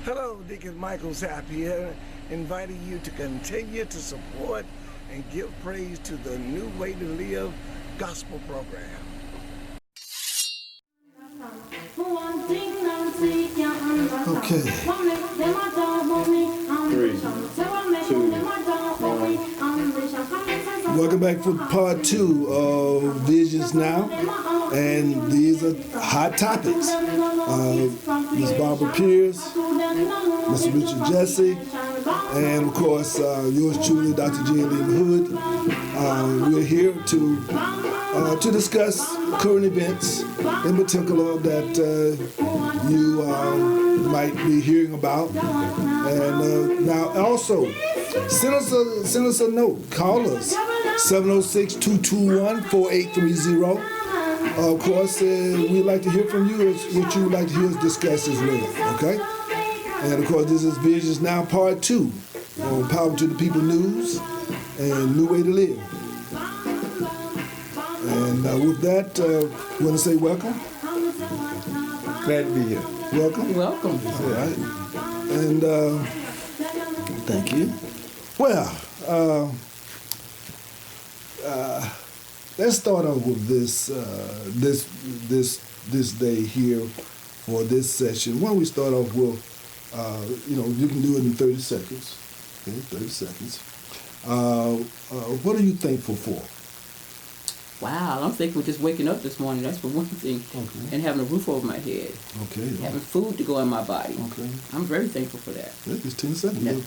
Hello, Deacon Michael Zapp here, inviting you to continue to support and give praise to the New Way to Live gospel program. Okay. 3, 2, 1. Welcome back for part 2 of Visions Now. And these are hot topics. Ms. Barbara Pierce, Mr. Richard Jesse, and of course yours truly, Dr. J. Lynn Hood. We're here to discuss current events, in particular that you might be hearing about. And now also, send us a note. Call us 706-221-4830. Of course, we'd like to hear from you what you would like to hear us discuss as well, okay? And of course, this is Visions Now Part 2 on Power to the People News and New Way to Live. And with that, we want to say welcome. Glad to be here. Welcome. Welcome. All right. And thank you. Well, let's start off with this day here for this session. Why don't we start off with, you can do it in 30 seconds. Okay, 30 seconds. What are you thankful for? Wow, I'm thankful just waking up this morning. That's for one thing. Okay. And having a roof over my head. Okay. Having food to go in my body. Okay. I'm very thankful for that. Yeah, it's 10 seconds. Yeah.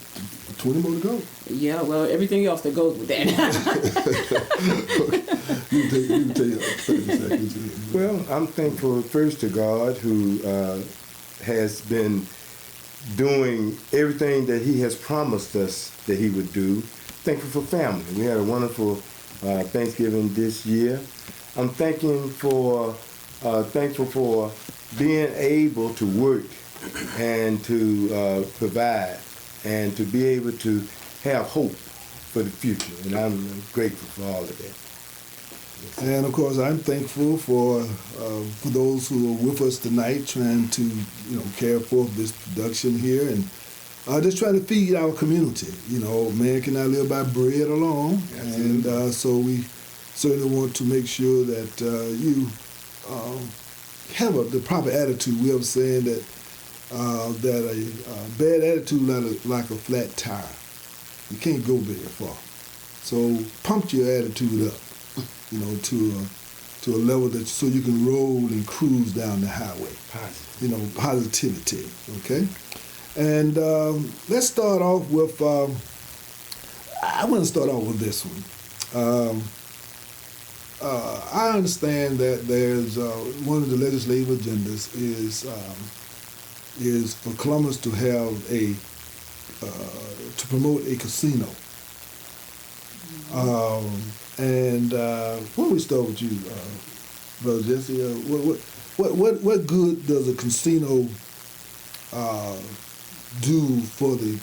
20 more to go. Yeah, well, everything else that goes with that. You can take 30 seconds. Well, I'm thankful first to God who has been doing everything that He has promised us that He would do. Thankful for family. We had a wonderful Thanksgiving this year. I'm thankful for being able to work and to provide and to be able to have hope for the future. And I'm grateful for all of that. And of course, I'm thankful for those who are with us tonight, trying to carry forth this production here and just trying to feed our community. Man cannot live by bread alone. Absolutely. And so we certainly want to make sure that you have the proper attitude. We have a saying that a bad attitude like a flat tire. You can't go very far. So pump your attitude up, to a level that so you can roll and cruise down the highway. Positive. Positivity. Okay. And let's start off with, I want to start off with this one. I understand that there's one of the legislative agendas is for Columbus to have to promote a casino. And why don't we start with you, Brother Jesse? What good does a casino do for the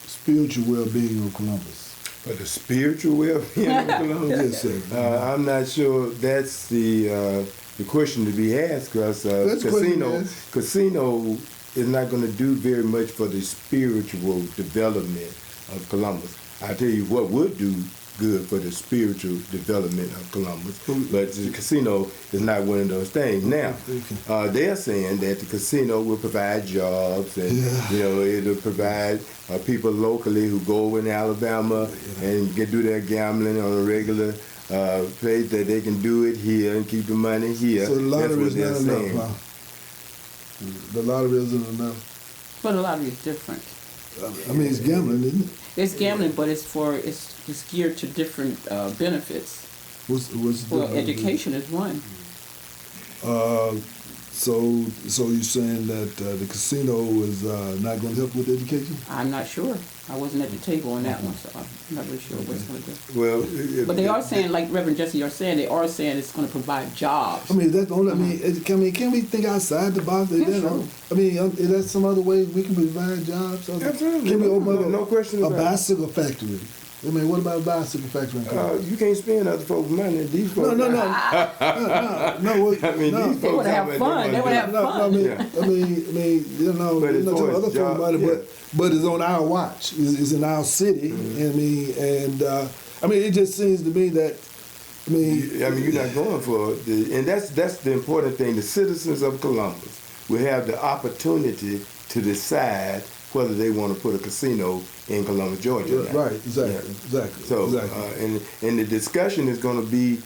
spiritual well-being of Columbus? For the spiritual well-being of Columbus? Yes, sir. I'm not sure that's the question to be asked, because casino is not going to do very much for the spiritual development of Columbus. I'll tell you what would do good for the spiritual development of Columbus, but the casino is not one of those things. Now, they're saying that the casino will provide jobs, and it'll provide people locally who go in Alabama and do their gambling on a regular place, that they can do it here and keep the money here. So the lottery is That's what not they're saying. enough, huh? The lottery isn't enough. But a lot of it's different. I mean, it's gambling, isn't it? It's gambling, but it's geared to different benefits. What's Well, education is one. So you're saying that the casino is not going to help with education? I'm not sure. I wasn't at the table on that one, so I'm not really sure what it's going to do. Well, But they are saying, like Reverend Jesse, you're saying, they are saying it's going to provide jobs. I mean, that's the only. Can we think outside the box? Sure. I mean, is that some other way we can provide jobs? Absolutely. Can we open up no question a about it. bicycle factory? I mean, what about bicycle factory in Columbus? You can't spend other folks' money. These folks. No. I mean, no. these They folks would have fun. They would have fun. I mean, you know, But we're as not far talking as other job- folks' money, yeah. but it's on our watch. It's in our city. I mean, it just seems to me that, I mean, you're not going for the, and that's the important thing. The citizens of Columbus will have the opportunity to decide whether they want to put a casino in Columbus, Georgia. or not. right, exactly, Yeah. exactly. So, exactly. and the discussion is going to be,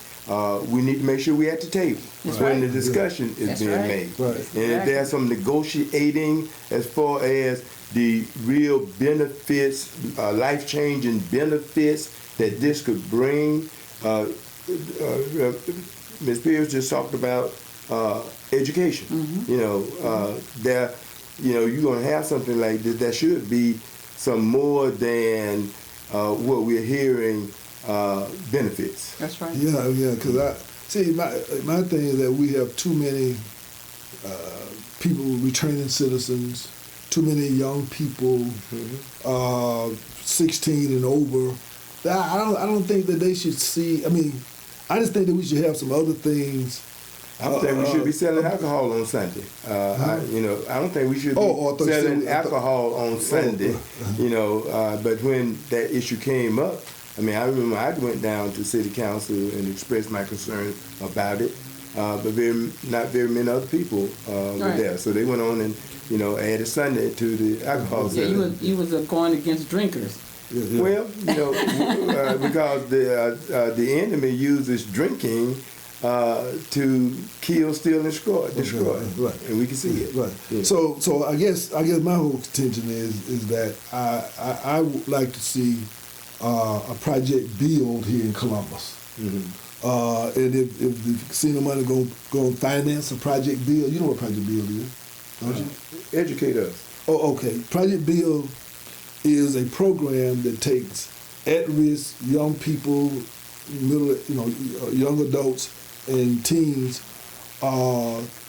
we need to make sure we're at the table That's when right. the discussion is That's being right. made. Right. And if Exactly. there's some negotiating as far as the real benefits, life-changing benefits that this could bring. Ms. Pierce just talked about education. Mm-hmm. You're going to have something like this. There should be some more than what we're hearing benefits. That's right. Yeah, because my thing is that we have too many people, returning citizens, too many young people, 16 and over. I don't think that they should see. I mean, I just think that we should have some other things. I don't think we should be selling alcohol on Sunday. I don't think we should be I thought you selling said- alcohol on Sunday. But when that issue came up, I mean, I remember I went down to City Council and expressed my concern about it. But not very many other people were Right. there, so they went on and added Sunday to the alcohol Yeah, selling. you was going against drinkers. Yeah. Well, because the enemy uses drinking to kill, steal, and destroy, Right. and we can see it. Right. Yeah. So I guess my whole contention is that I would like to see a project build here in Columbus. And if the casino money going to finance a project build, you know what project build is, don't you? Educate us. Oh, okay. Project build is a program that takes at-risk young people, young adults and teens,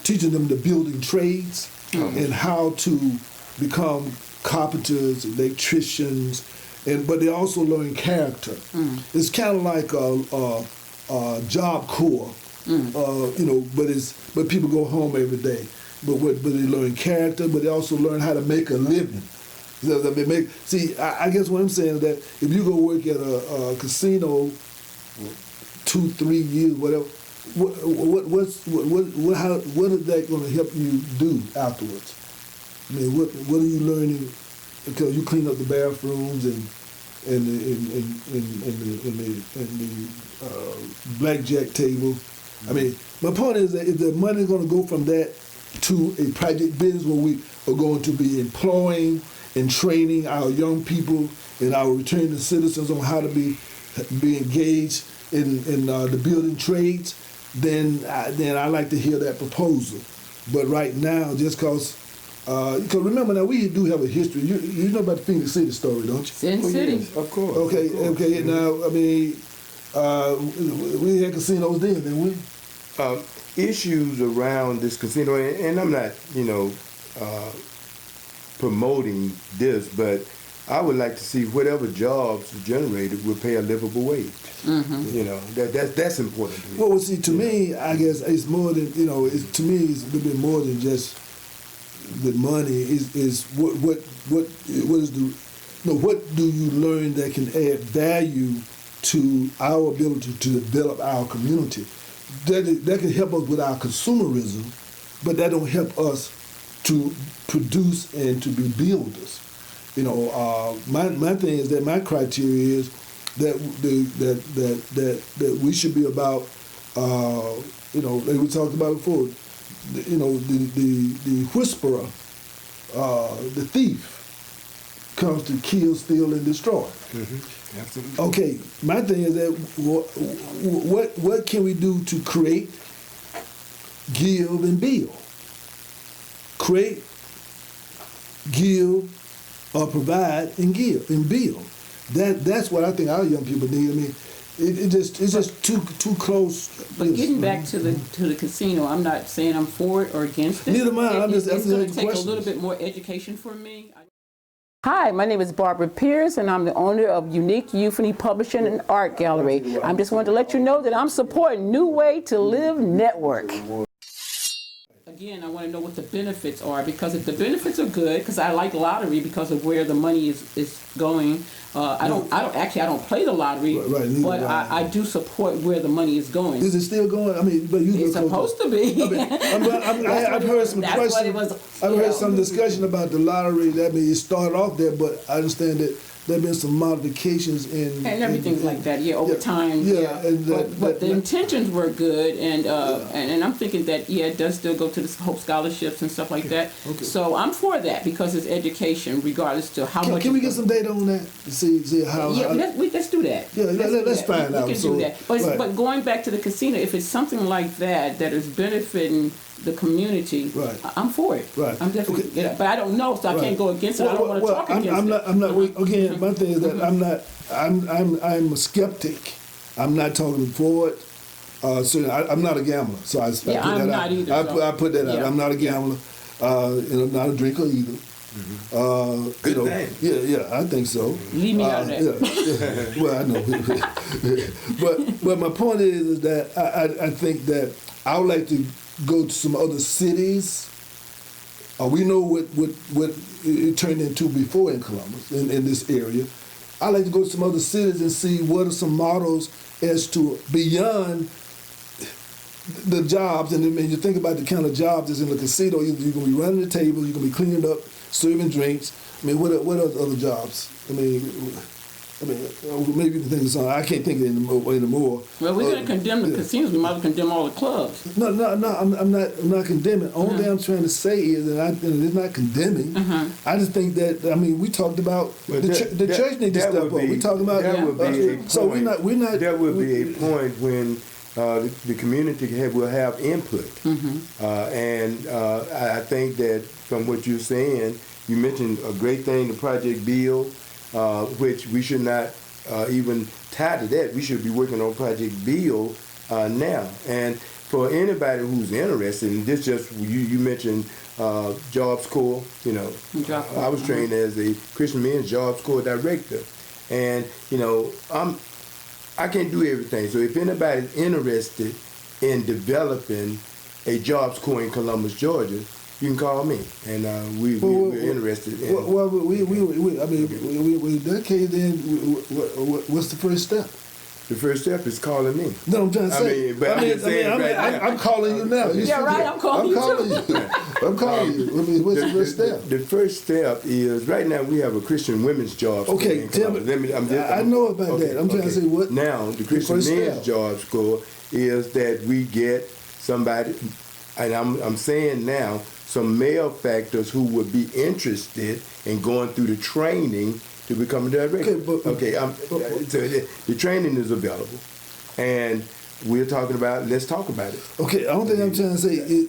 teaching them the building trades and how to become carpenters, electricians, but they also learn character. It's kind of like a Job Corps, but people go home every day. But they learn character, but they also learn how to make a living. I guess what I'm saying is that if you go work at a casino 2-3 years, whatever, what is that going to help you do afterwards? I mean, what are you learning? Because you clean up the bathrooms and the blackjack table. I mean, my point is that if the money is going to go from that to a project business where we are going to be employing and training our young people and our returning citizens on how to be engaged in the building trades, then I like to hear that proposal. But right now, just because remember now we do have a history. You know about the Phoenix City story, don't you? Sin City. Yes, of course. Okay, of course. okay. Now I mean, we had casinos then, didn't we? Issues around this casino, and I'm not, promoting this, but I would like to see whatever jobs are generated will pay a livable wage. That's important to me. Well, see, to me, I guess it's more than to me, it's a little bit more than just the money. Is what is the what do you learn that can add value to our ability to develop our community? That can help us with our consumerism, but that don't help us to produce and to be builders. My thing is that my criteria is that we should be about like we talked about before, the whisperer, the thief comes to kill, steal, and destroy. Mm-hmm. Absolutely. Okay, my thing is that what can we do to create, give, and build? Create, give, or provide and give and build. That's what I think our young people need. I mean, it's just too close. But getting back to the casino, I'm not saying I'm for it or against it. Neither am I. I'm just It's asking going you to take a questions. little bit more education for me. Hi, my name is Barbara Pierce, and I'm the owner of Unique Euphony Publishing and Art Gallery. I just wanted to let you know that I'm supporting New Way to Live Network. Again, I want to know what the benefits are, because if the benefits are good, because I like lottery because of where the money is going. I don't play the lottery, Right, but I do support where the money is going. Is it still going? I mean, but you It's supposed to be. I've heard some questions. I've heard some discussion about the lottery. That means it started off there, but I understand that there have been some modifications in And everything's like that, over time. Yeah, and but the intentions were good, and I'm thinking that it does still go to the Hope scholarships and stuff like that. Okay. So I'm for that because it's education, regardless to how much. Can we get some data on that to see how? Yeah, let's do that. Yeah, let's find out. We can So, do that. But going back to the casino, if it's something like that is benefiting the community, Right. I'm for it. Right. I'm definitely. Okay. But I don't know, so I Right. can't go against it. I don't want to talk against it. I'm not. Again, my thing is that I'm a skeptic. I'm not talking forward. So I'm not a gambler. So I put I'm that not out. either, I put that out. yeah. I'm not a gambler. And I'm not a drinker either. Good thing. Yeah, I think so. Leave me out of that. Yeah. Well, I know. but my point is that I think that I would like to go to some other cities. We know what it turned into before in Columbus, in this area. I like to go to some other cities and see what are some models as to beyond the jobs. And when you think about the kind of jobs that's in the casino, you're going to be running the table, you're going to be cleaning up, serving drinks. I mean, what are other jobs? I mean, maybe the things I can't think of it anymore. Well, we're going to condemn the casinos. We might as well condemn all the clubs. No, I'm not condemning. Only thing I'm trying to say is that it's not condemning. I just think that we talked about the church needs to step up. We talking about that would be a point. So we're not. That would be a point when the community will have input, and I think that from what you're saying, you mentioned a great thing, the Project Bill. Which we should not even tie to that. We should be working on Project Bill now. And for anybody who's interested, and this just, you mentioned Jobs Corps, I was trained as a Christian Men's Jobs Corps director. And, I can't do everything. So if anybody's interested in developing a Jobs Corps in Columbus, Georgia, you can call me, and we're interested in. Well, in that case, then, what's the first step? The first step is calling me. No, I'm trying to say. I'm calling you now. I'm calling you. I'm calling you. What's the first step? The first step is, right now we have a Christian women's jobs. Okay, tell me. I know about that. I'm trying to say what. Now, the Christian men's jobs corps is that we get somebody, and I'm saying now, some male factors who would be interested in going through the training to become a director. So the training is available, and we're talking about. Let's talk about it. Okay, I don't think I'm trying to say.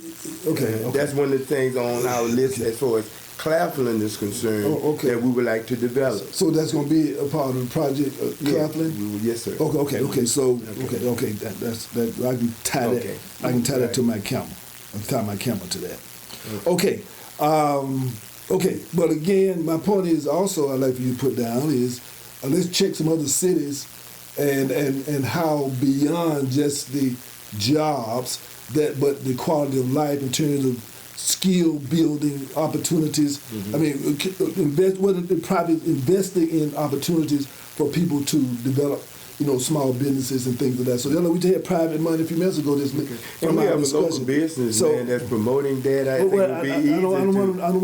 Okay. That's one of the things on our list as far as Claflin is concerned that we would like to develop. So that's going to be a part of the project, Claflin? Yes, sir. Okay. So that I can tie that. I can tie that to my camera. I'll tie my camera to that. Okay. But again, my point is also I'd like for you to put down is let's check some other cities and how beyond just the jobs but the quality of life in terms of skill building opportunities. Probably investing in opportunities for people to develop small businesses and things like that. So we just had private money a few minutes ago. And we have a local business man that's promoting that. I think it would be easy to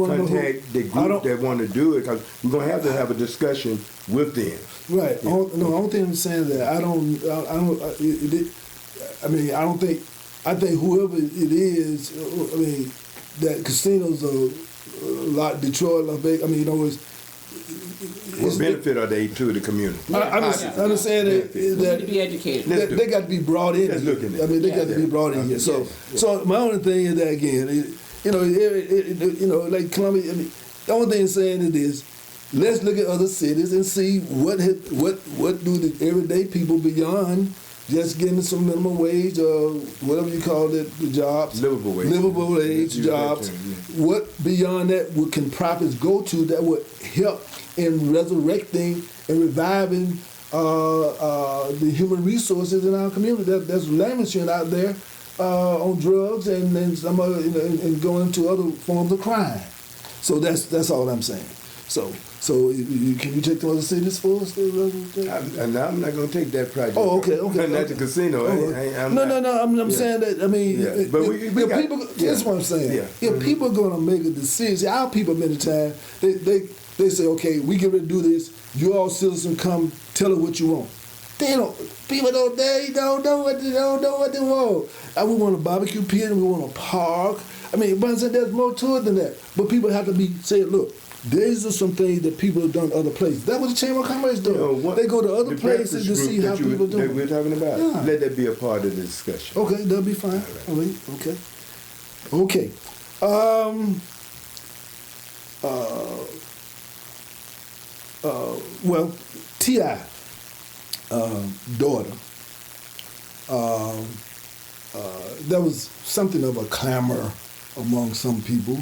contact the group that want to do it, because we're going to have a discussion with them. Right. Yeah. I don't think I'm saying that. I think whoever it is, that casinos are like Detroit, Las Vegas, what benefit are they to the community? I understand that need to be educated. They got to be brought in. Let's look at it. They got to be brought in here. So my only thing is that again, like Columbia. The only thing I'm saying is this: let's look at other cities and see what do the everyday people beyond just getting some minimum wage or whatever you call it, the jobs. Livable wage. Livable wage Use that jobs. term, yeah. What beyond that can profits go to that would help in resurrecting and reviving the human resources in our community? That's languishing out there on drugs and some other, and going into other forms of crime. So that's all I'm saying. So can you take the other cities for us? I'm not going to take that project. Oh, okay. Not the casino. I'm saying that. I mean, Yeah, but we got, people. That's what I'm saying. Yeah. If people are going to make a decision, our people many times they say, okay, we get ready to do this. You all citizens come, tell us what you want. People don't know what they want. We want a barbecue pit, we want a park. I mean, but there's more to it than that. But people have to be saying, look, these are some things that people have done other places. That's what the Chamber of Commerce does. They go to other places to see how people do it. That we're talking about. Yeah. Let that be a part of the discussion. Okay, that'll be fine. All right. Okay. Well, T.I. Daughter, there was something of a clamor among some people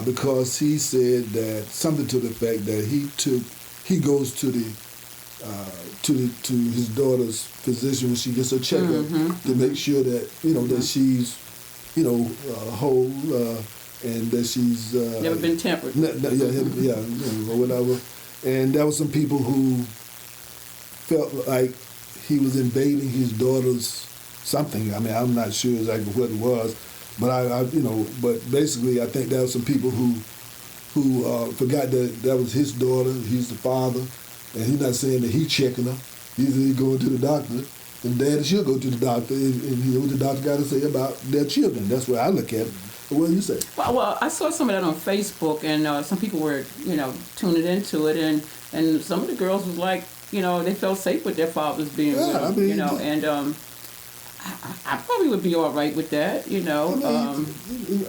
because he said that something to the fact that he goes to his daughter's physician when she gets her checkup to make sure that that she's whole and that she's never been tempered. Or whatever. And there were some people who felt like he was invading his daughter's something. I mean, I'm not sure exactly what it was, but but basically, I think there were some people who forgot that was his daughter. He's the father, and he's not saying that he's checking her. He's going to the doctor, and daddy should go to the doctor and hear what the doctor got to say about their children. That's where I look at it. What do you say? Well, I saw some of that on Facebook, and some people were, tuning into it, and some of the girls was like, they felt safe with their fathers being with them, and I probably would be all right with that, I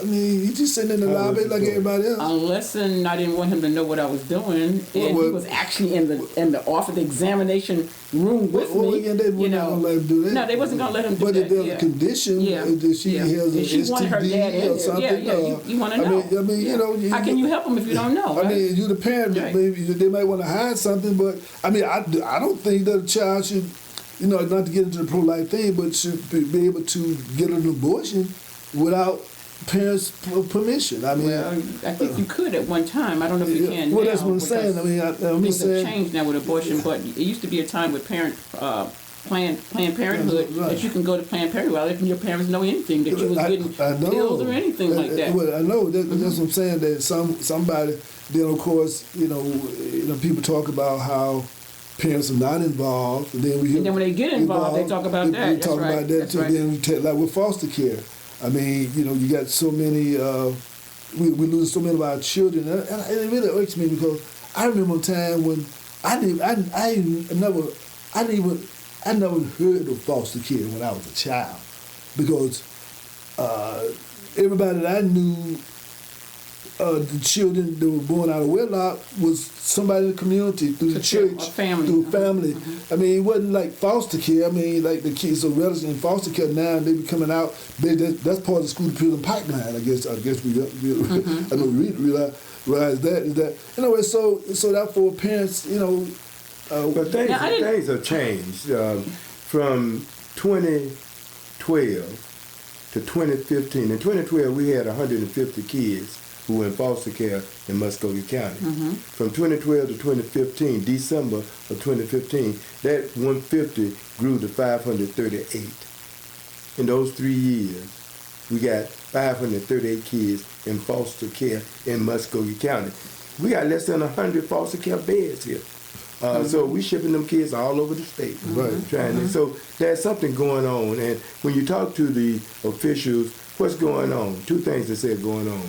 mean, he's just sitting in the lobby like everybody else. Unless I didn't want him to know what I was doing, and he was actually in the office examination room with me. They weren't gonna let him do that. No, they wasn't gonna let him do that. But if there's a condition, if she has an STD or something, you want to know. I mean, how can you help them if you don't know? I mean, you the parent, maybe they might want to hide something, but I mean, I don't think that a child should. Not to get into the pro-life thing, but should be able to get an abortion without parents' permission. I mean, I think you could at one time. I don't know if you can now. Well, that's what I'm saying. I mean, things have changed now with abortion, but it used to be a time with Planned Parenthood that you can go to Planned Parenthood without letting your parents know anything, that you was getting pills or anything like that. Well, I know. That's what I'm saying, that somebody, then of course, people talk about how parents are not involved, and then when they get involved, they talk about that. They talk about that too. Then we take, like with foster care. I mean, you got so many. We lose so many of our children, and it really irks me because I remember a time when I never heard of foster care when I was a child, because everybody that I knew. The children that were born out of wedlock was somebody in the community, through the church, through family. I mean, it wasn't like foster care. I mean, like the kids are relatives in foster care now, and they be coming out. That's part of the school to prison pipeline. I guess we I know we realize that is that. Anyway, so therefore parents, But things have changed from 2012 to 2015. In 2012, we had 150 kids who were in foster care in Muscogee County. From 2012 to 2015, December of 2015, that 150 grew to 538. In those 3 years, we got 538 kids in foster care in Muscogee County. We got less than 100 foster care beds here. So we shipping them kids all over the state. So there's something going on. And when you talk to the officials, what's going on? Two things they say are going on.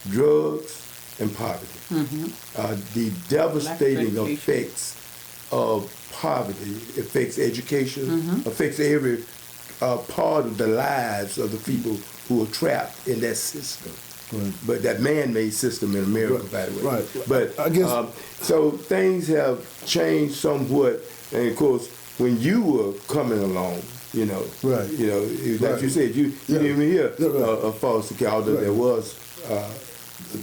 Drugs and poverty. The devastating effects of poverty affects education, affects every part of the lives of the people who are trapped in that system. But that man-made system in America, by the way. But I guess so things have changed somewhat, and of course, when you were coming along, you know, Right. You know, like Right. you said, you didn't even hear Yeah, right. a foster care, although Right. there was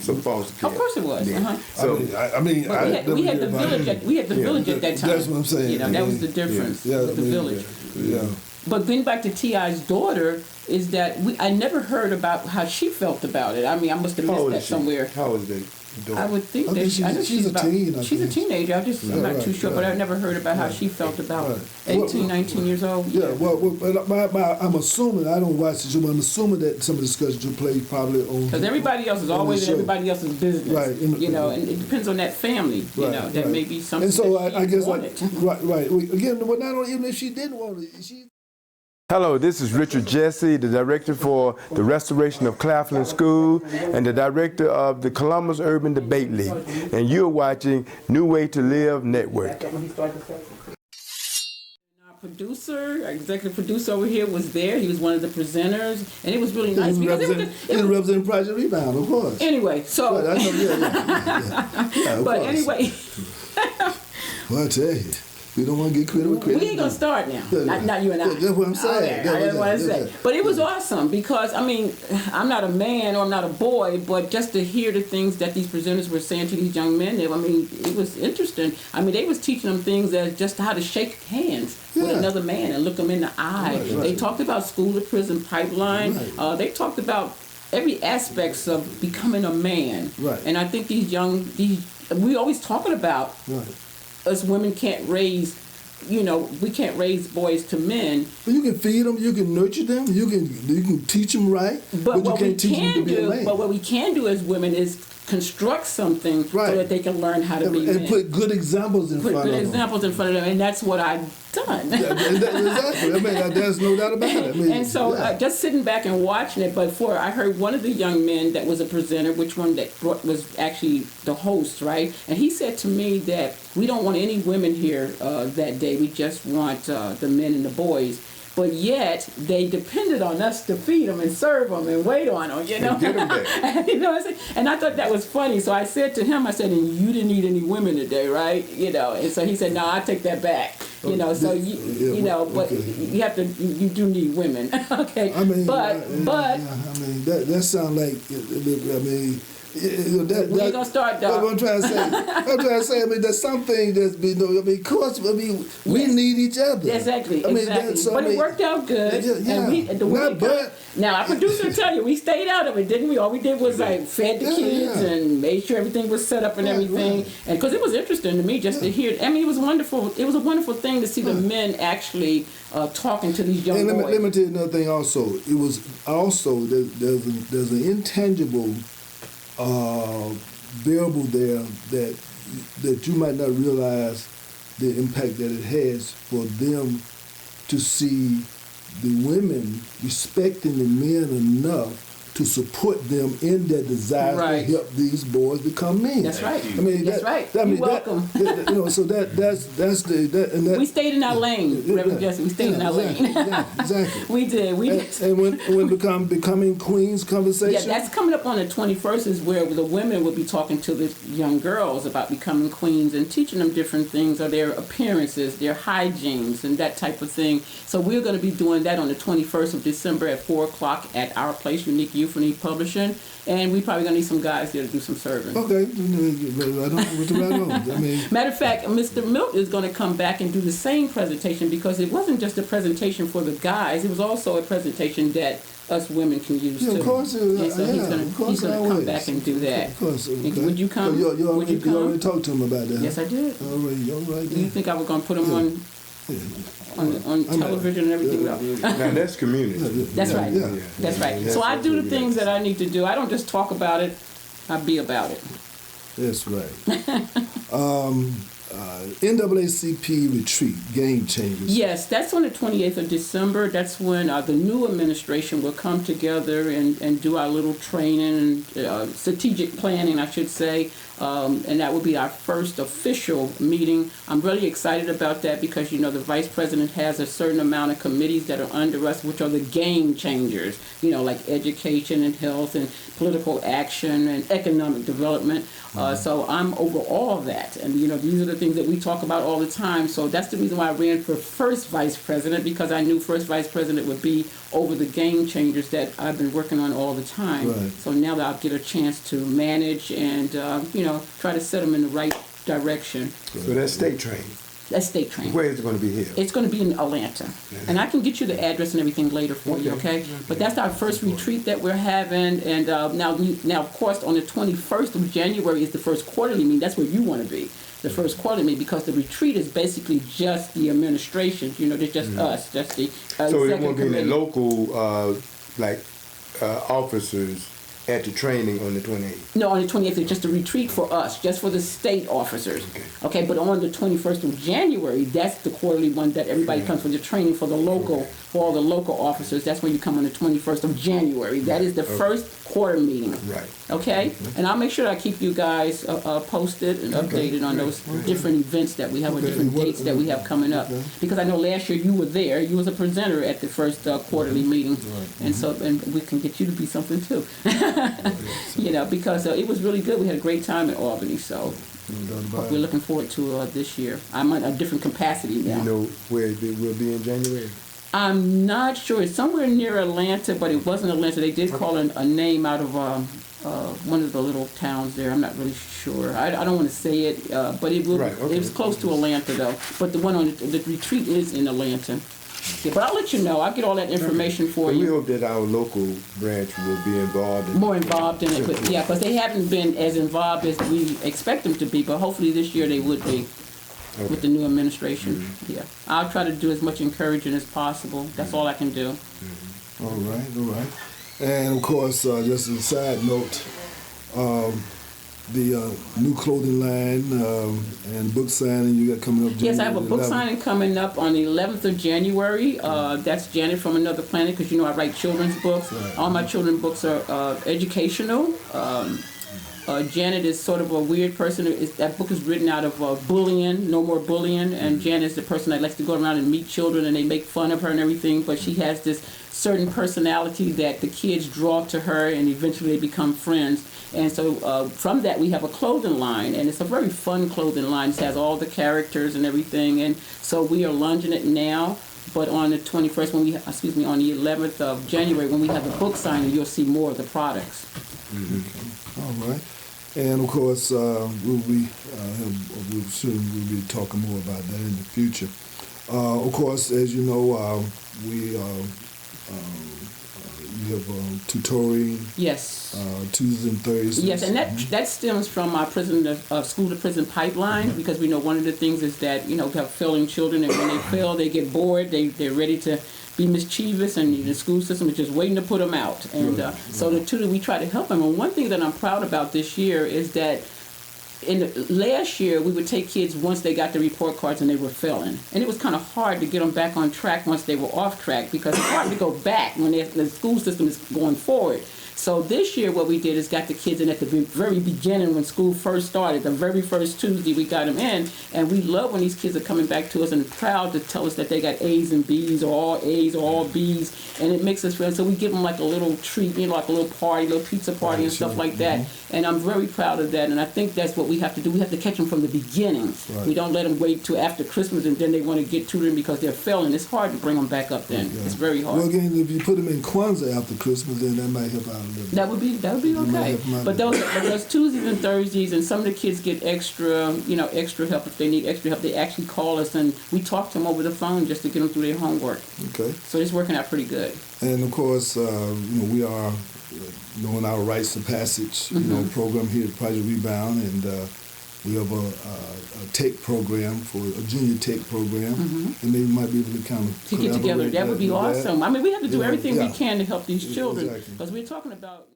some foster care. Of course it was. then. Uh-huh. So But we had the village. We had the village at that time. That's what I'm saying. You know, that was the difference Yeah, with the village. Yeah. But getting back to T.I.'s daughter is that I never heard about how she felt about it. I mean, I must have how missed old that is she? Somewhere. How old is they doing? I would think I that think I know she's a about, teen, I she's a think. teenager. I'm not too sure, but I never heard about how she felt about Right. 18, 19 years old. Yeah, well, I'm assuming, I don't watch the show, but I'm assuming that some of the discussions you play probably on. Because everybody else is on the always in show. everybody else's business, Right, you know, and it depends on that family, you know, that may be something. And so that I she guess, wanted. right. Again, well, not only even if she didn't want it, she. Hello, this is Richard Jesse, the director for the restoration of Claflin School and the director of the Columbus Urban Debate League. And you're watching New Way to Live Network. Our producer, our executive producer over here was there. He was one of the presenters, and it was really nice. He because was representing Project Rebound, of course. Anyway, so. Right, I know, yeah, of But course. anyway, Well, I tell you, we don't want to get credit with credit. we ain't gonna start now. Yeah, Not you and I. yeah, that's what I'm saying. Okay, Yeah, I just want to yeah, say. yeah. But it was awesome because, I mean, I'm not a man or I'm not a boy, but just to hear the things that these presenters were saying to these young men, I mean, it was interesting. I mean, they was teaching them things as just how to shake hands with Yeah. another man and look them in the eye. Right, right. They talked about school to prison pipeline. Right. They talked about every aspects of becoming a man. Right. And I think we always talking about Right. us women can't raise, we can't raise boys to men. But you can feed them, you can nurture them, you can teach them right, but you what we can't teach them to can be a do, man. but what we can do as women is construct something Right. so that they can learn how to be and men. put good examples in Put front good of them. examples in front of them, and that's what I've done. Exactly. I mean, there's no doubt about it. I mean, And so yeah. just sitting back and watching it, I heard one of the young men that was a presenter, which one that was actually the host, right? And he said to me that we don't want any women here that day. We just want the men and the boys. But yet they depended on us to feed them and serve them and wait on them, you know. And get 'em back. You know what I'm saying? And I thought that was funny. So I said to him, and you didn't need any women today, right? You know. And so he said, no, I take that back. You know. So but you have to. You do need women, okay? I mean, but I mean, that sounds like, I mean. we ain't gonna start, dog. What I'm trying to say. I mean, there's something that's been. I mean, of course. I mean, we Yes. need each other. Exactly, I mean, exactly. so, But I mean, it worked out good. Yeah. And the way Not it but. now, our producer will tell you, we stayed out of it, didn't we? All we did was like fed the Yeah, kids yeah. and made sure everything was set up and Right, everything. right. And because it was interesting to me just to hear. I mean, it was wonderful. It was a wonderful thing to see the men actually talking to these young And boys. let me tell you another thing. Also, it was also there's an intangible variable there that you might not realize the impact that it has for them to see the women respecting the men enough to support them in their desire Right. to help these boys become men. That's right. I mean, That's that, right. I mean, You're welcome. so that's We stayed in our lane, Reverend Jesse. We stayed in our exactly, lane. yeah, exactly. We did. And when becoming queens conversation. Yeah, that's coming up on the 21st is where the women will be talking to the young girls about becoming queens and teaching them different things of their appearances, their hygienes, and that type of thing. So we're going to be doing that on the 21st of December at 4 o'clock at our place, Unique Euphony Publishing. And we probably going to need some guys there to do some serving. Okay, right on. I mean, Matter of fact, Mr. Milt is going to come back and do the same presentation because it wasn't just a presentation for the guys. It was also a presentation that us women can use yeah, too. of course, And so yeah, of course, he's going to come always. back and do that. Of course, okay. Would you come? You Would you come? already talked to him about that. Yes, huh? I did. All right. Do you think I was going to put him on television and everything? No. Now that's community. That's right. Yeah. That's right. That's So I do the what things that I need to do. I don't just talk about it. I be about it. That's right. NAACP retreat, Game Changers. Yes, that's on the 28th of December. That's when the new administration will come together and do our little training and strategic planning, I should say. And that will be our first official meeting. I'm really excited about that because, the Vice President has a certain amount of committees that are under us, which are the game changers, like education and health and political action and economic development. So I'm over all of that. And, these are the things that we talk about all the time. So that's the reason why I ran for first vice president, because I knew first vice president would be over the game changers that I've been working on all the time. Right. So now that I'll get a chance to manage and, try to set them in the right direction. So that's state training. That's state training. Where is it going to be held? It's going to be in Atlanta. And I can get you the address and everything later for you, okay? But that's our first retreat that we're having. And now, of course, on the 21st of January is the first quarterly meeting. That's where you want to be, the first quarterly meeting, because the retreat is basically just the administration. It's just us, just the So it executive won't be any committee. local, officers at the training on the 28th. No, on the 28th, it's just a retreat for us, just for the state officers. Okay, but on the 21st of January, that's the quarterly one that everybody comes for the training for the local, for all the local officers. That's when you come on the 21st of January. That is the first quarter meeting. Right. Okay? And I'll make sure I keep you guys posted and updated on those different events that we have, or different dates that we have coming up. Because I know last year you were there. You was a presenter at the first quarterly meeting. And we can get you to be something too. Because it was really good. We had a great time in Albany, so we're looking forward to this year. I'm in a different capacity now. You know where it will be in January? I'm not sure. It's somewhere near Atlanta, but it wasn't Atlanta. They did call a name out of one of the little towns there. I'm not really sure. I don't want to say it, but it will. Right, okay. It was close to Atlanta, though. But the one on the retreat is in Atlanta. Yeah, but I'll let you know. I'll get all that information for But we you. hope that our local branch will be involved. More involved in it, but yeah, because they haven't been as involved as we expect them to be. But hopefully this year they would be with the new administration. Yeah, I'll try to do as much encouraging as possible. That's all I can do. All right. And of course, just as a side note, the new clothing line and book signing you got coming up. Yes, I have a January book 11th. signing coming up on the 11th of January. That's Janet from Another Planet, because I write children's books. Right. All my children's books are educational. Janet is sort of a weird person. That book is written out of bullying, no more bullying, and Janet is the person that likes to go around and meet children, and they make fun of her and everything, but she has this certain personality that the kids draw to her, and eventually they become friends. And so from that we have a clothing line, and it's a very fun clothing line. It has all the characters and everything, and so we are launching it now. But on the 21st, on the 11th of January, when we have the book signing, you'll see more of the products. All right. And of course, we'll be talking more about that in the future. Of course, as you know, we have tutoring. Yes. Tuesdays and Thursdays. Yes, and that stems from our school to prison pipeline, because we know one of the things is that we have failing children, and when they fail, they get bored. They're ready to be mischievous, and the school system is just waiting to put them out. And so the tutor, we try to help them. And one thing that I'm proud about this year is that last year we would take kids once they got the report cards and they were failing, and it was kind of hard to get them back on track once they were off track, because it's hard to go back when the school system is going forward. So this year what we did is got the kids in at the very beginning when school first started. The very first Tuesday we got them in, and we love when these kids are coming back to us and proud to tell us that they got A's and B's, or all A's or all B's, and it makes us feel. So we give them like a little treat, like a little party, little pizza party and stuff like that. And I'm very proud of that, and I think that's what we have to do. We have to catch them from the beginning. Right. We don't let them wait till after Christmas and then they want to get tutoring because they're failing. It's hard to bring them back up then. It's very hard. Well, again, if you put them in Kwanzaa after Christmas, then that might help out a little bit. That would be okay. But those Tuesdays and Thursdays, and some of the kids get extra help if they need extra help. They actually call us and we talk to them over the phone just to get them through their homework. Okay. So it's working out pretty good. And of course, we are knowing our rites of passage, program here at Project Rebound, and we have a tech program a junior tech program, and they might be able to kind of get together. That would be awesome. I mean, we have to do everything we can to help these children, because we're talking about.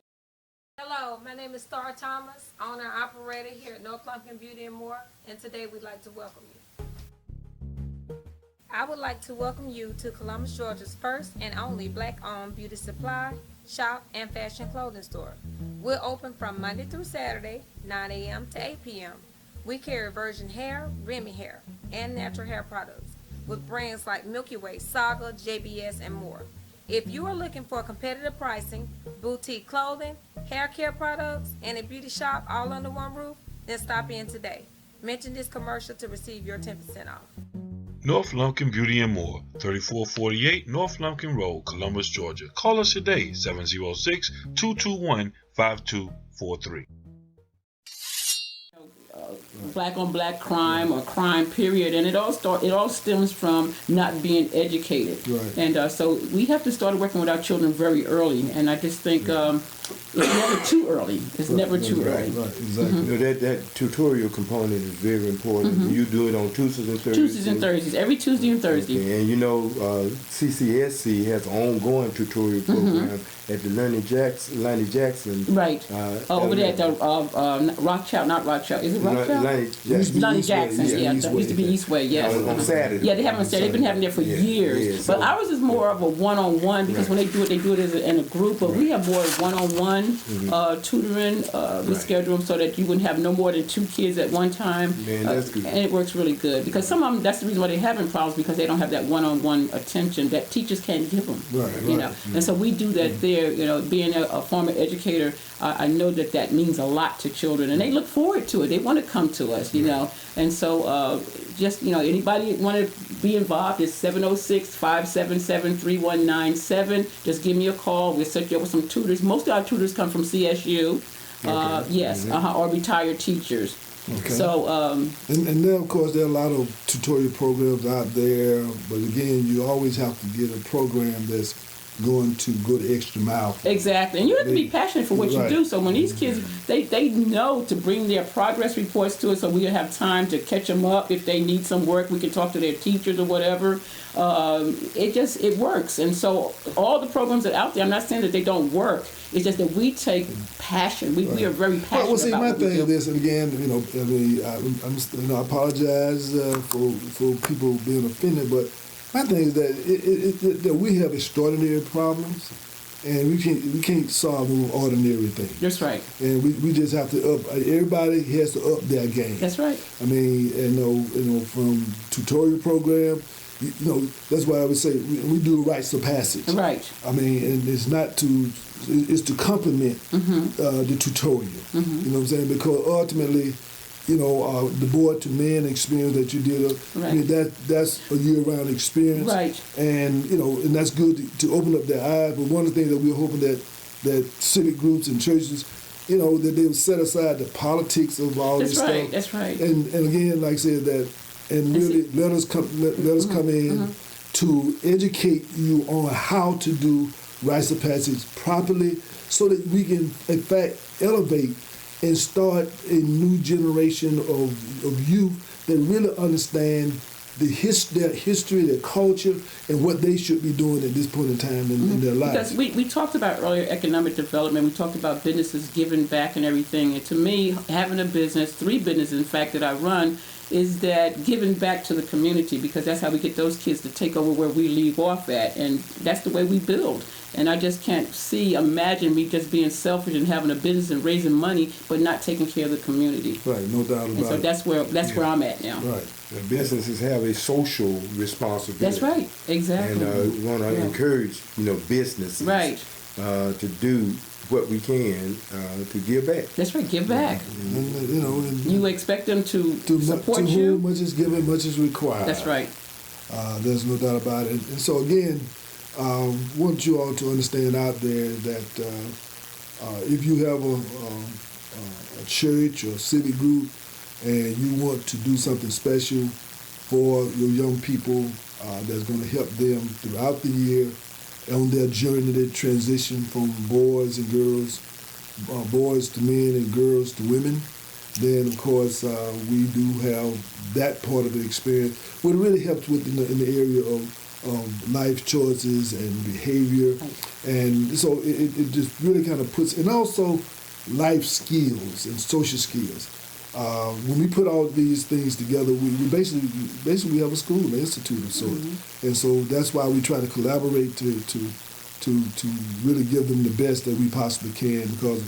Hello, my name is Star Thomas, owner and operator here at North Lumpkin Beauty and More, and today we'd like to welcome you. I would like to welcome you to Columbus, Georgia's first and only Black-owned beauty supply, shop, and fashion clothing store. We're open from Monday through Saturday, 9 a.m. to 8 p.m. We carry virgin hair, Remy hair, and natural hair products with brands like Milky Way, Saga, JBS, and more. If you are looking for competitive pricing, boutique clothing, hair care products, and a beauty shop all under one roof, then stop in today. Mention this commercial to receive your 10% off. North Lumpkin Beauty and More, 3448 North Lumpkin Road, Columbus, Georgia. Call us today, 706-221-5243. Black on black crime or crime period, and it all stems from not being educated. Right. And so we have to start working with our children very early, and I just think it's never too early. It's never too early. Right, exactly. You know, that tutorial component is very important. You do it on Tuesdays and Thursdays. Tuesdays and Thursdays, every Tuesday and Thursday. Okay. And you know, CCSC has an ongoing tutorial program at the Lonnie Jackson. Right. Over there at the Rothschild, not Rothschild. Is it Rothschild? Lonnie Jackson. Lonnie Jackson, yeah. Eastway, Used to be Eastway, yes. On Saturday. Yeah, they haven't said they've been having it for years. Yeah, But so- ours is more of a one-on-one because when they do it as in a group. But we have more one-on-one tutoring. We schedule them so that you wouldn't have no more than 2 kids at one time. Man, that's good. And it works really good because some of them. That's the reason why they're having problems because they don't have that one-on-one attention that teachers can't give them. You know, and so we do that there. You know, being a former educator, I know that means a lot to children, and they look forward to it. They want to come to us. You know, and so just anybody want to be involved is 706-577-3197. Just give me a call. We'll set you up with some tutors. Most of our tutors come from CSU. Yes, or retired teachers. Okay. So, And then, of course, there are a lot of tutorial programs out there, but again, you always have to get a program that's going to go the extra mile for you. exactly. And you have to be passionate for what you Right. do. So when these kids, they know to bring their progress reports to us so we have time to catch them up. If they need some work, we can talk to their teachers or whatever. It works. And so all the programs that are out there, I'm not saying that they don't work. It's just that we take passion. We are very passionate Well, see, about my what we thing do. is this, and again, I apologize for people being offended, but my thing is that we have extraordinary problems, and we can't solve them with ordinary things. That's right. And we just have to up. Everybody has to up their game. That's right. I mean, from tutorial program, that's why I would say we do rites of passage. Right. I mean, and it's to complement the tutorial. You know what I'm saying? Because ultimately, the board to men experience that you did, I mean, that's a year-round experience. Right. And, and that's good to open up their eyes. But one of the things that we're hoping that civic groups and churches, that they would set aside the politics of all That's this right. stuff. That's right. And again, like I said, really let us come in to educate you on how to do rites of passage properly so that we can, in fact, elevate and start a new generation of youth that really understand their history, their culture, and what they should be doing at this point in time in their lives. Because we talked about earlier economic development, we talked about businesses giving back and everything. And to me, having a business, 3 businesses in fact that I run, is that giving back to the community because that's how we get those kids to take over where we leave off at. And that's the way we build. And I just can't imagine me just being selfish and having a business and raising money, but not taking care of the community. Right, no doubt about And so it. that's where I'm at now. Right. The businesses have a social responsibility. That's right, exactly. And we want to encourage, businesses Right. To do what we can to give back. That's right, give back. And, You expect them to support to you. whom much is given, much is required. That's right. There's no doubt about it. And so again, want you all to understand out there that if you have a church or civic group and you want to do something special for your young people that's going to help them throughout the year on their journey, their transition from boys and girls, boys to men and girls to women, then of course we do have that part of the experience. What really helps with in the area of life choices and behavior, and so it just really kind of puts, and also life skills and social skills. When we put all these things together, we basically we have a school, an institute of sorts, and so that's why we try to collaborate to really give them the best that we possibly can. Because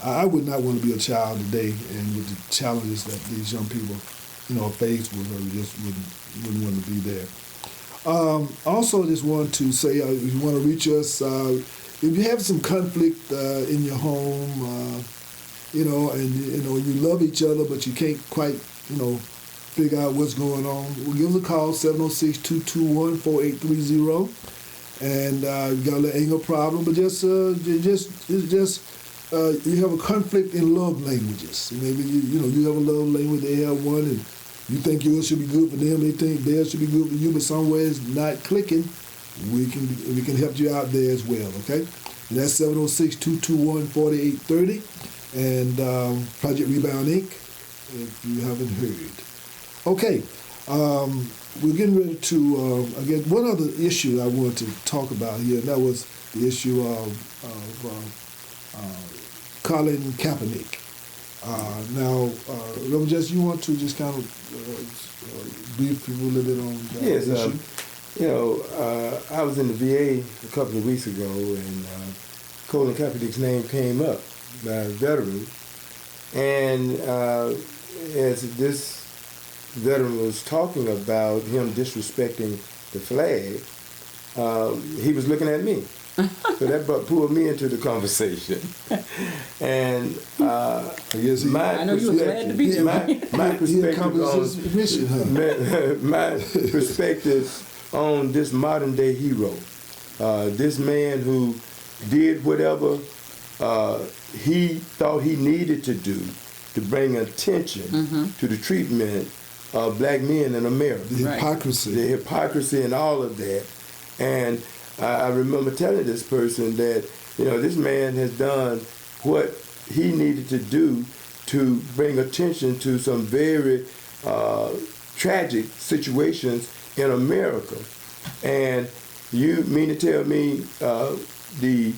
I would not want to be a child today, and with the challenges that these young people, are faced with, we just wouldn't want to be there. Also, just want to say, if you want to reach us, if you have some conflict in your home, and you love each other, but you can't quite, figure out what's going on, well, give us a call, 706-221-4830. And you got a little anger problem, but you have a conflict in love languages. Maybe you have a love language, they have one, and you think yours should be good for them, they think theirs should be good for you, but somewhere it's not clicking. We can help you out there as well, okay? And that's 706-221-4830 and Project Rebound Inc., if you haven't heard. Okay, we're getting ready to, again, one other issue I wanted to talk about here, and that was the issue of Colin Kaepernick. Now, Reverend Jesse, you want to just kind of brief people a little bit on that issue? I was in the VA a couple of weeks ago, and Colin Kaepernick's name came up by a veteran. And as this veteran was talking about him disrespecting the flag, he was looking at me. So that pulled me into the conversation. And I know you were glad to be there. My perspective on this modern day hero, this man who did whatever he thought he needed to do to bring attention to the treatment of black men in America. The hypocrisy and all of that. And I remember telling this person that, this man has done what he needed to do to bring attention to some very tragic situations in America. And you mean to tell me the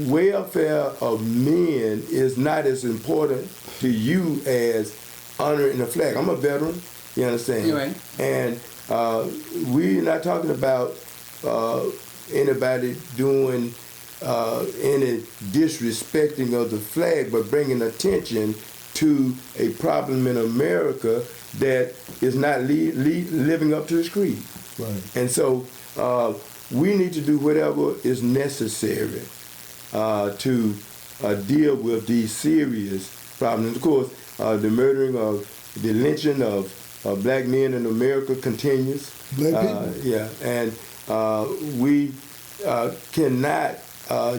welfare of men is not as important to you as honoring the flag? I'm a veteran, you understand? You're right. And we're not talking about anybody doing any disrespecting of the flag, but bringing attention to a problem in America that is not living up to its creed. Right. And so we need to do whatever is necessary to deal with these serious problems. Of course, the lynching of black men in America continues. Black people. And we cannot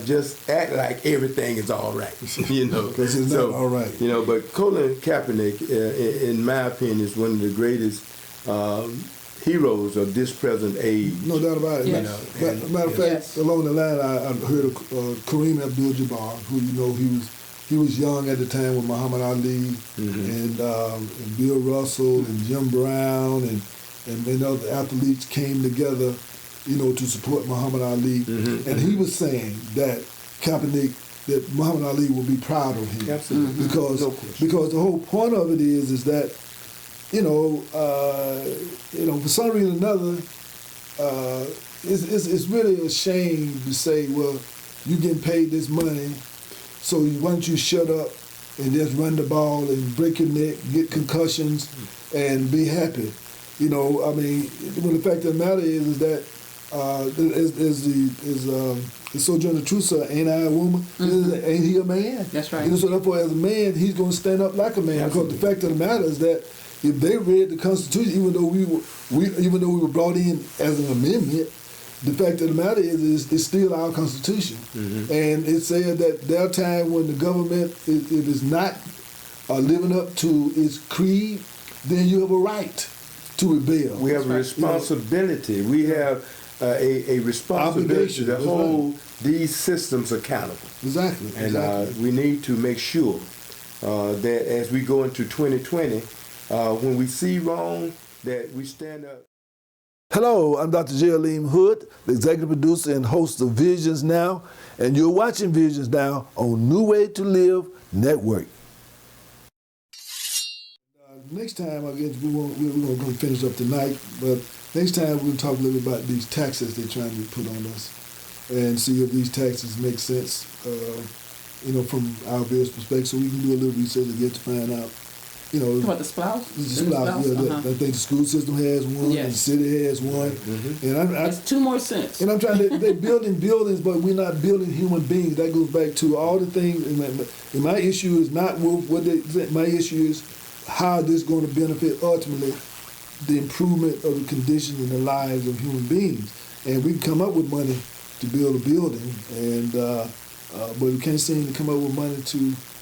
just act like everything is all right. Because it's not all right. But Colin Kaepernick, in my opinion, is one of the greatest heroes of this present age. No doubt about it. Yes. Matter of fact, along the line, I heard of Kareem Abdul-Jabbar, who he was young at the time with Muhammad Ali and Bill Russell and Jim Brown and many other athletes came together, to support Muhammad Ali. And he was saying that that Muhammad Ali will be proud of him. Absolutely. Because the whole point of it is that, for some reason or another, it's really a shame to say, well, you getting paid this money, so why don't you shut up and just run the ball and break your neck, get concussions, and be happy. Well, the fact of the matter is that Sojourner Truth said, ain't I a woman? Ain't he a man? That's right. So therefore, as a man, he's going to stand up like a man. Absolutely. Because the fact of the matter is that if they read the Constitution, even though we were brought in as an amendment, the fact of the matter is it's still our Constitution. And it said that there are times when the government, if it's not living up to its creed, then you have a right to rebel. We have a responsibility. We have a responsibility to hold these systems accountable. Exactly. And we need to make sure that as we go into 2020, when we see wrong, that we stand up. Hello, I'm Dr. Geraldine Hood, the executive producer and host of Visions Now, and you're watching Visions Now on New Way to Live Network. Next time, I guess we're going to finish up tonight, but next time we're going to talk a little bit about these taxes they're trying to put on us and see if these taxes make sense, from our various perspectives, so we can do a little research again to find out. About the spouse? The spouse, I think the school system has one, and the city has one. And That's 2 more cents. And I'm trying to, they're building buildings, but we're not building human beings. That goes back to all the things, and my issue is not what my issue is how this is going to benefit ultimately the improvement of the conditions and the lives of human beings. And we can come up with money to build a building, but we can't seem to come up with money to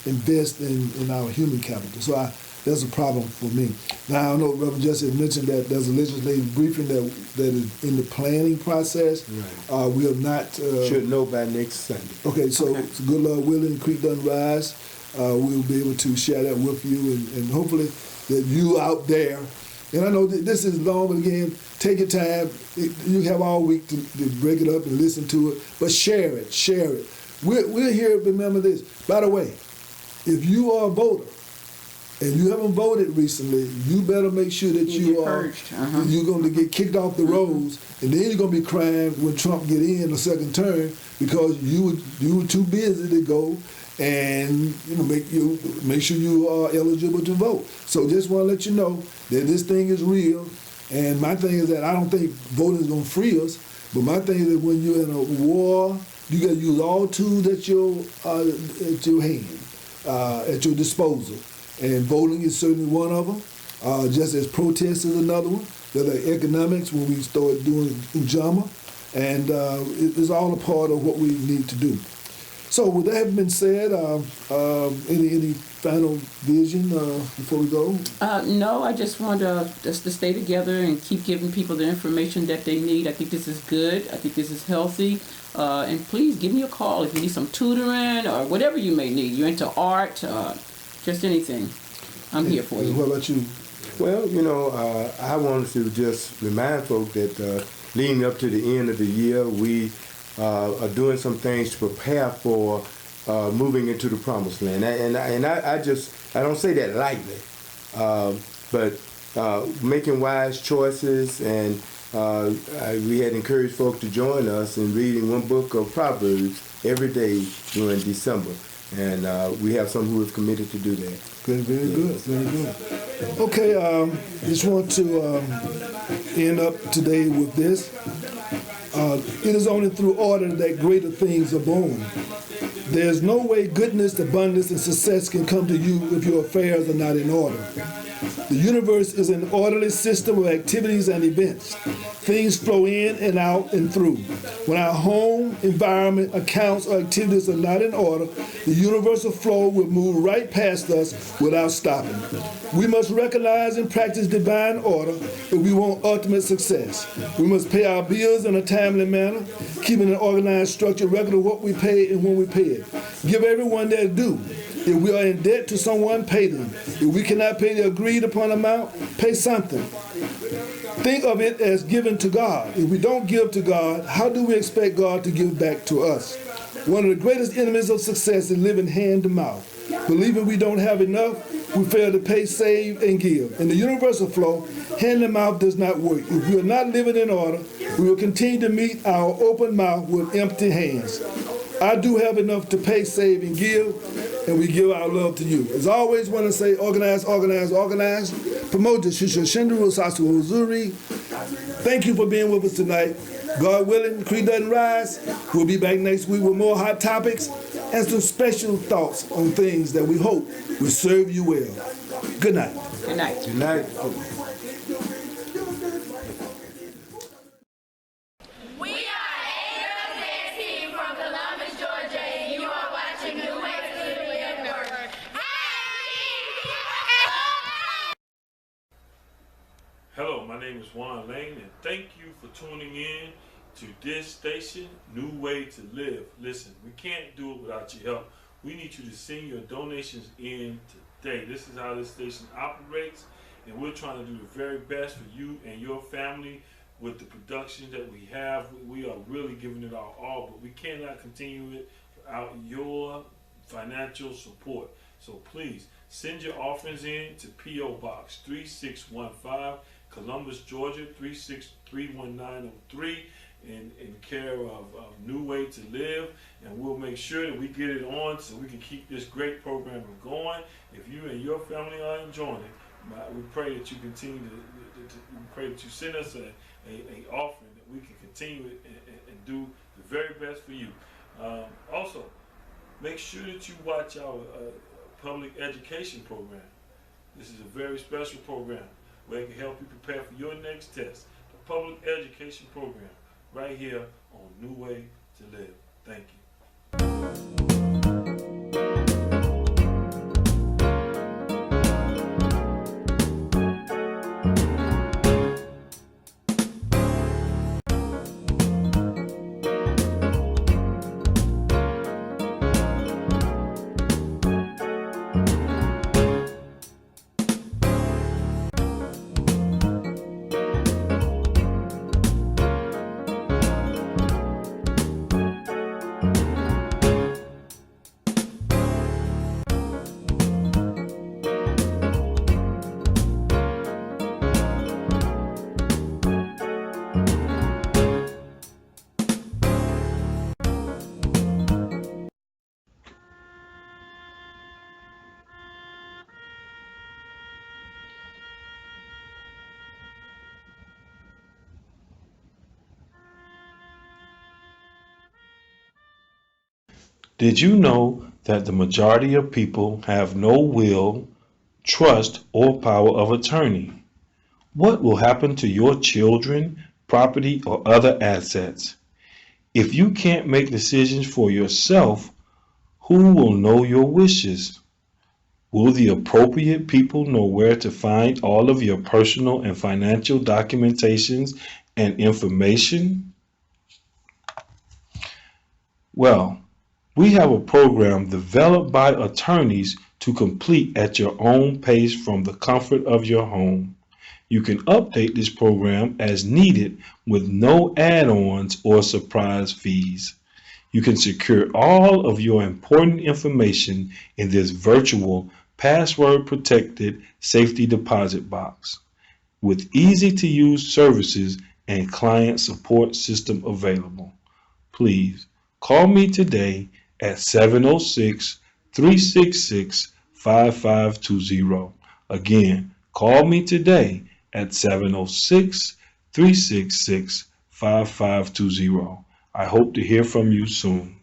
invest in our human capital. So that's a problem for me. Now, I know Reverend Jesse mentioned that there's a legislative briefing that is in the planning process. Right. We have not... Should know by next Sunday. Okay, so good Lord willing, Creek doesn't rise. We'll be able to share that with you, and hopefully that you out there, and I know that this is long, but again, take your time. You have all week to break it up and listen to it, but share it. We're here, remember this. By the way, if you are a voter and you haven't voted recently, you better make sure that you are purged. You're going to get kicked off the rolls, and then you're going to be crying when Trump get in a second term because you were too busy to go and make sure you are eligible to vote. So just want to let you know that this thing is real. And my thing is that I don't think voting is going to free us, but my thing is that when you're in a war, you got to use all tools at your hand, at your disposal. And voting is certainly one of them, just as protest is another one. There's like economics when we start doing Ujamaa, and it's all a part of what we need to do. So with that having been said, any final vision before we go? No, I just want us to stay together and keep giving people the information that they need. I think this is good. I think this is healthy. And please give me a call if you need some tutoring or whatever you may need. You're into art, just anything. I'm here for you. What about you? Well, I wanted to just remind folks that leading up to the end of the year, we are doing some things to prepare for moving into the promised land. And I don't say that lightly, but making wise choices, and we had encouraged folks to join us in reading one book of Proverbs every day during December. And we have some who have committed to do that. Very good. Okay, just want to end up today with this. It is only through order that greater things are born. There's no way goodness, abundance, and success can come to you if your affairs are not in order. The universe is an orderly system of activities and events. Things flow in and out and through. When our home, environment, accounts, or activities are not in order, the universal flow will move right past us without stopping. We must recognize and practice divine order if we want ultimate success. We must pay our bills in a timely manner, keeping an organized, structured record of what we pay and when we pay it. Give everyone their due. If we are in debt to someone, pay them. If we cannot pay the agreed upon amount, pay something. Think of it as giving to God. If we don't give to God, how do we expect God to give back to us? One of the greatest enemies of success is living hand to mouth. Believing we don't have enough, we fail to pay, save, and give. In the universal flow, hand to mouth does not work. If we are not living in order, we will continue to meet our open mouth with empty hands. I do have enough to pay, save, and give, and we give our love to you. As I always want to say, organize, organize, organize. Promote the Shisha Shindru Sasu Uzuri. Thank you for being with us tonight. God willing, the creek doesn't rise. We'll be back next week with more hot topics and some special thoughts on things that we hope will serve you well. Good night. Good night. Good night. Hello, my name is Juan Lane, and thank you for tuning in to this station, New Way to Live. Listen, we can't do it without your help. We need you to send your donations in today. This is how this station operates, and we're trying to do the very best for you and your family with the production that we have. We are really giving it our all, but we cannot continue it without your financial support. So please send your offerings in to P.O. Box 3615, Columbus, Georgia 3631903, in care of New Way to Live, and we'll make sure that we get it on so we can keep this great program going. If you and your family are enjoying it, we pray that you continue we pray that you send us a offering that we can continue it and do the very best for you. Also, make sure that you watch our public education program. This is a very special program where it can help you prepare for your next test. The public education program right here on New Way to Live. Thank you. Did you know that the majority of people have no will, trust, or power of attorney? What will happen to your children, property, or other assets? If you can't make decisions for yourself, who will know your wishes? Will the appropriate people know where to find all of your personal and financial documentations and information? Well, we have a program developed by attorneys to complete at your own pace from the comfort of your home. You can update this program as needed with no add-ons or surprise fees. You can secure all of your important information in this virtual password-protected safety deposit box with easy-to-use services and client support system available. Please call me today at 706-366-5520. Again, call me today at 706-366-5520. I hope to hear from you soon.